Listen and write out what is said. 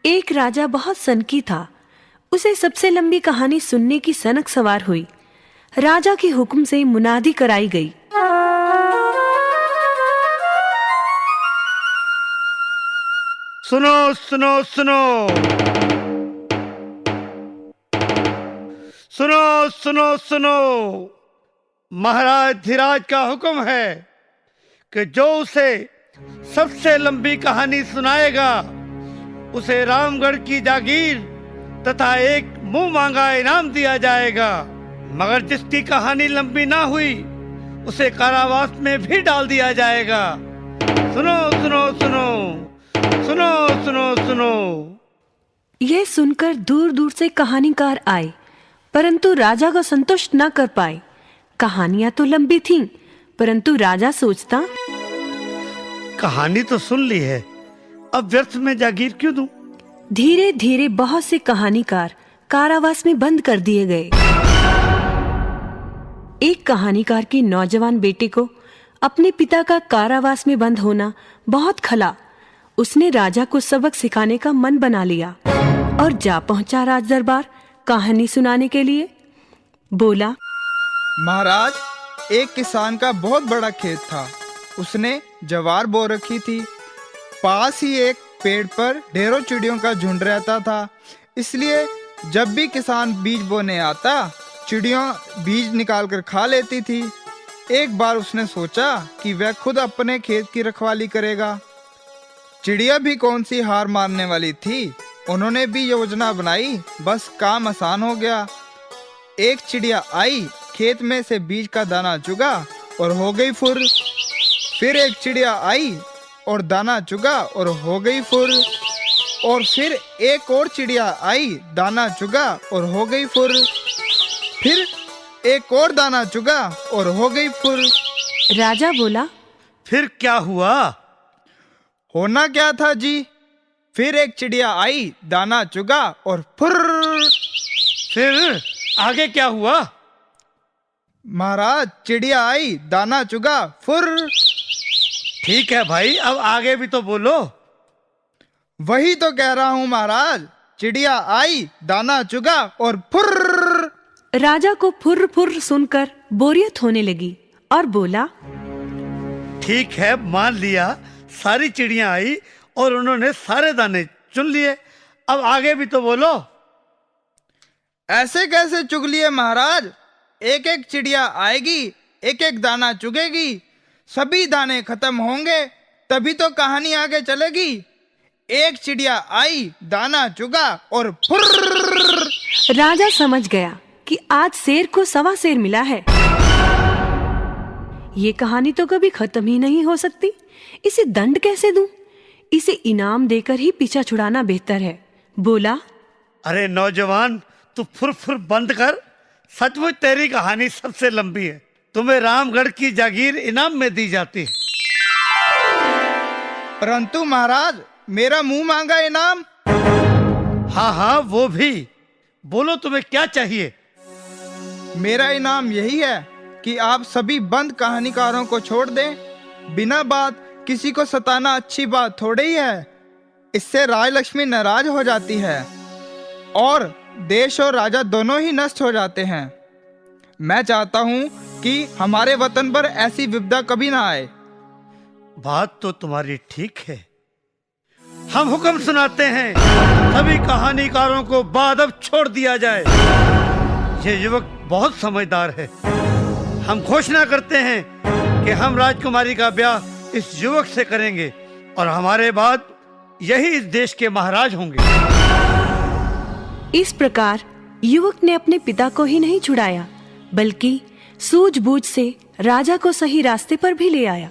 एक राजा बहुत सनकी था। उसे सबसे लंबी कहानी सुनने की सनक सवार हुई। राजा के हुक्म से मुनादी कराई गई। सुनो सुनो सुनो, सुनो सुनो सुनो, महाराज धीराज का हुक्म है कि जो उसे सबसे लंबी कहानी सुनाएगा उसे रामगढ़ की जागीर तथा एक मुंह मांगा इनाम दिया जाएगा। मगर जिसकी कहानी लंबी ना हुई उसे कारावास में भी डाल दिया जाएगा। सुनो सुनो सुनो, सुनो सुनो सुनो। यह सुनकर दूर दूर से कहानीकार आए, परंतु राजा को संतुष्ट न कर पाए। कहानियां तो लंबी थीं, परंतु राजा सोचता, कहानी तो सुन ली है, अब व्यर्थ में जागीर क्यों दूं? धीरे धीरे बहुत से कहानीकार कारावास में बंद कर दिए गए। एक कहानीकार के नौजवान बेटे को अपने पिता का कारावास में बंद होना बहुत खला। उसने राजा को सबक सिखाने का मन बना लिया और जा पहुंचा राज दरबार कहानी सुनाने के लिए। बोला, महाराज, एक किसान का बहुत बड़ा खेत था। उसने ज्वार बो रखी थी। पास ही एक पेड़ पर ढेरों चिड़ियों का झुंड रहता था। इसलिए जब भी किसान बीज बोने आता, चिड़ियों बीज निकालकर खा लेती थी। एक बार उसने सोचा कि वह खुद अपने खेत की रखवाली करेगा। चिड़िया भी कौन सी हार मारने वाली थी। उन्होंने भी योजना बनाई, बस काम आसान हो गया। एक चिड़िया आई, खेत में से बीज का दाना चुगा और हो गई फुर। फिर एक चिड़िया आई और दाना चुगा और हो गई फुर। और फिर एक और चिड़िया आई, दाना चुगा और हो गई फुर। फिर एक और दाना चुगा और हो गई फुर। राजा बोला, फिर क्या हुआ? होना क्या था जी? फिर एक चिड़िया आई, दाना चुगा और फुर। फिर आगे क्या हुआ? महाराज, चिड़िया आई, दाना चुगा, फुर। ठीक है भाई, अब आगे भी तो बोलो। वही तो कह रहा हूँ महाराज, चिड़िया आई, दाना चुगा और फुर। राजा को फुर फुर सुनकर बोरियत होने लगी और बोला, ठीक है, मान लिया, सारी चिड़ियां आई और उन्होंने सारे दाने चुन लिए। अब आगे भी तो बोलो। ऐसे कैसे चुग लिए महाराज? एक एक चिड़िया आएगी, एक एक दाना चुगेगी, सभी दाने खत्म होंगे, तभी तो कहानी आगे चलेगी। एक चिड़िया आई, दाना चुगा और फुर्र। राजा समझ गया कि आज शेर को सवा शेर मिला है। ये कहानी तो कभी खत्म ही नहीं हो सकती। इसे दंड कैसे दूं? इसे इनाम देकर ही पीछा छुड़ाना बेहतर है। बोला, अरे नौजवान, तू फुर फुर बंद कर। सचमुच तेरी कहानी सबसे लंबी है। तुम्हें रामगढ़ की जागीर इनाम में दी जाती है। परंतु महाराज, मेरा मुंह मांगा इनाम। हाँ हाँ, वो भी बोलो, तुम्हें क्या चाहिए? मेरा इनाम यही है कि आप सभी बंद कहानीकारों को छोड़ दें। बिना बात किसी को सताना अच्छी बात थोड़ी ही है। इससे राजलक्ष्मी नाराज हो जाती है और देश और राजा दोनों ही नष्ट हो जाते हैं। मैं चाहता हूँ कि हमारे वतन पर ऐसी विपदा कभी ना आए। बात तो तुम्हारी ठीक है। हम हुक्म सुनाते हैं, सभी कहानीकारों को बादब छोड़ दिया जाए। ये युवक बहुत समझदार है। हम घोषणा करते हैं कि हम राजकुमारी का ब्याह इस युवक से करेंगे और हमारे बाद यही इस देश के महाराज होंगे। इस प्रकार युवक ने अपने पिता को ही नहीं छुड़ाया, बल्कि सूझबूझ से राजा को सही रास्ते पर भी ले आया।